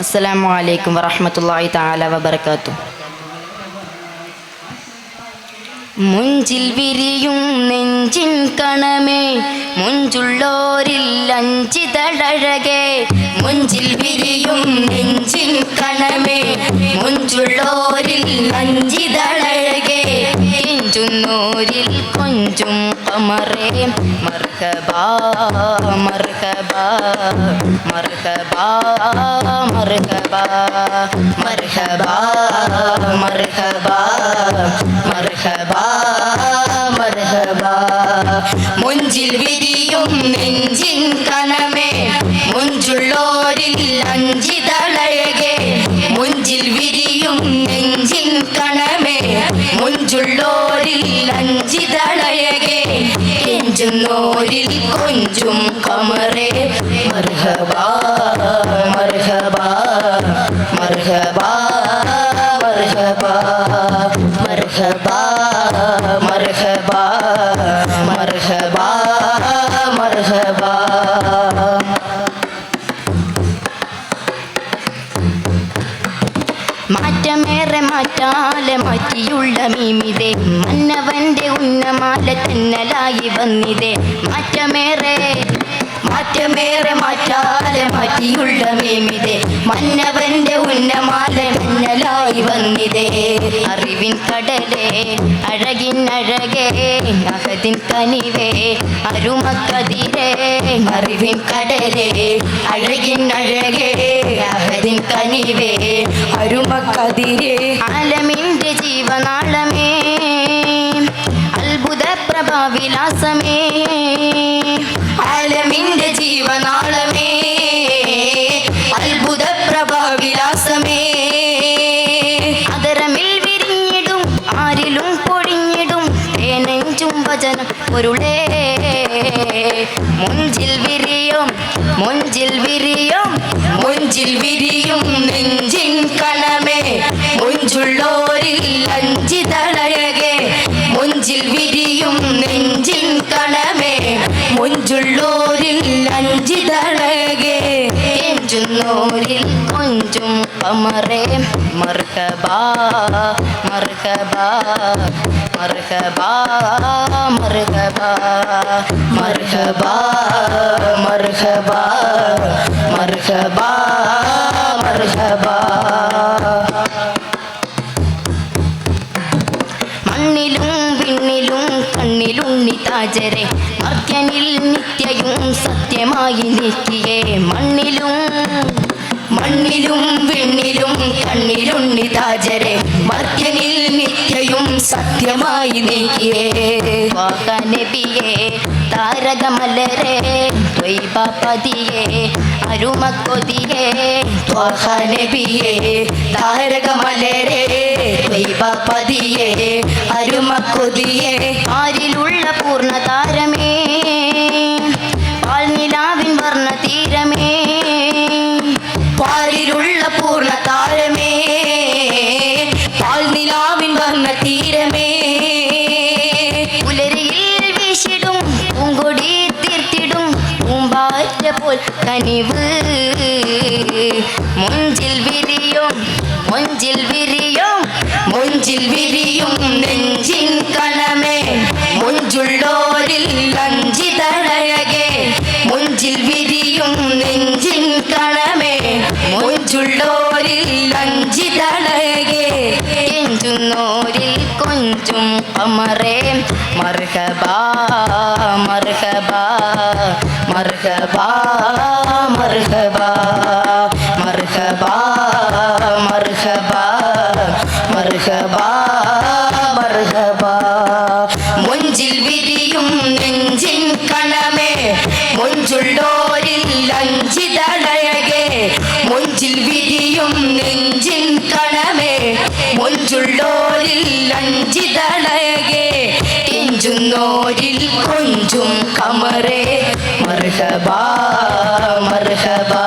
അസ്സലാമു അലൈക്കും വറഹ്മത്തുള്ളാഹി തആല വബറകാതുഹു. മുഞ്ചിൽ വിരിയും നെഞ്ചിൻ കണമേ മുഞ്ചുള്ളോരിൽ അഞ്ചിതഴകേ, മുഞ്ചിൽ വിരിയും നെഞ്ചിൻ കണമേ മുഞ്ചുള്ളോരിൽ അഞ്ചിതഴകേ, കെഞ്ചുന്നോരിൽ കൊഞ്ചും ഖമറേ മർഹബാ മർഹബാ മർഹബാ മർഹബാ മർഹബാ മർഹബാ മർഹബാ മർഹബാ. മുഞ്ചിൽ വിരിയും നെഞ്ചിൻ കണമേ മുഞ്ചുള്ളോരിൽ അഞ്ചിതളയകെ, മുഞ്ചിൽ വിരിയും നെഞ്ചിൻ കണമേ മുഞ്ചുള്ളോരിൽ അഞ്ചിതളയകെ, കെഞ്ചുന്നോരിൽ കൊഞ്ചും ഖമറേ മർഹബാ മർഹബാ മർഹബാ മർഹബാ മർഹബാ മർഹബാ മർഹബാ മർഹബാ. മാറ്റമേറെ മാറ്റാലെ മാറ്റിയുള്ള മീമിതേ, മന്നവന്റെ ഉന്നമാല തന്നലായി വന്നിതേ. മാറ്റമേറെ മാറ്റമേറെ മാറ്റാലെ മാറ്റിയുള്ള മീമിതേ, മന്നവന്റെ ഉന്നമാല തന്നലായി വന്നിതേ. അറിവിൻ കടലേ അഴകിൻ അഴകേ അഹദിൻ കനിവേ അരുമക്കതിരേ, അറിവിൻ കടലേ അഴകിൻ അഴകേ അഹദിൻ കനിവേ അരുമക്കതിരേ. ആലമിന്റെ ജീവനാളമേ അത്ഭുത പ്രഭാവിലാസമേ, ആലമിന്റെ ജീവനാളമേ അത്ഭുത പ്രഭാവിലാസമേ. അതരമിൽ വിരിഞ്ഞിടും ആരിലും പൊഴിഞ്ഞിടും തേനെഞ്ചും വചനം പൊരുളേ, മുഞ്ചിൽ വിരിയും മുഞ്ചിൽ വിരിയും മുഞ്ചിൽ വിരിയും നെഞ്ചിൻ കണമേ മുഞ്ചുള്ളോരിൽ അഞ്ചിതളയകെ, മുഞ്ചിൽ വിരിയും നെഞ്ചിൻ കണമേ മുഞ്ചുള്ളോരിൽ അഞ്ചിതളയകെ, കെഞ്ചുന്നോരിൽ കൊഞ്ചും ഖമറേ മർഹബാ മർഹബാ മർഹബാ മർഹബാ മർഹബാ മർഹബാ മർഹബാ മർഹബാ. മണ്ണിലും വിണ്ണിലും കണ്ണിലുണ്ണി താജരെ മർത്യനിൽ നിത്യയും സത്യമായി നീക്കിയേ, മണ്ണിലും മണ്ണിലും വിണ്ണിലും കണ്ണിലുണ്ണി താജരെ മർത്യനിൽ നിത്യയും സത്യമായി നീക്കിയേ. വാഹനബിയേ താരകമലരേ ത്വയ്ബപതിയേ അരുമക്കൊതിയേ, വാഹനബിയേ താരകമലരേ ത്വയ്ബപതിയേ അരുമക്കൊതിയേ. ആരിലുള്ള പൂർണ്ണതാരമേ പാൽനിലാവിൻ വർണ്ണതീരമേ, പാലിലുള്ള പൂർണ്ണതാരമേ പാൽനിലാവിൻ വർണ്ണതീരമേ. പുലരിയിൽ വീശിടും പൂങ്കൊടി തീർത്തിടും പൂമ്പാറ്റ പോൽ കനിവ്, മുഞ്ചിൽ വിരിയും മുഞ്ചിൽ വിരിയും മുഞ്ചിൽ വിരിയും നെഞ്ചിൻ കണമേ മുഞ്ചുള്ളോരിൽ അഞ്ചിതളയകെ, മുഞ്ചിൽ വിരിയും നെഞ്ചിൻ കണമേ മുഞ്ചുള്ളോരിൽ അഞ്ചിതളയകെ, കെഞ്ചുന്നോരിൽ കൊഞ്ചും ഖമറേ മർഹബാ മർഹബാ മർഹബാ മർഹബാ മർഹബാ മർഹബാ മർഹബാ മർഹബാ. മുഞ്ചിൽ വിരിയും നെഞ്ചിൻ കണമേ മുഞ്ചുള്ളോരിൽ അഞ്ചിതളയകെ, മുഞ്ചിൽ വിരിയും നെഞ്ചിൻ കണമേ മുഞ്ചുള്ളോരിൽ അഞ്ചിതളയകെ, കെഞ്ചുന്നോരിൽ കൊഞ്ചും ഖമറേ മർഹബാ മർഹബാ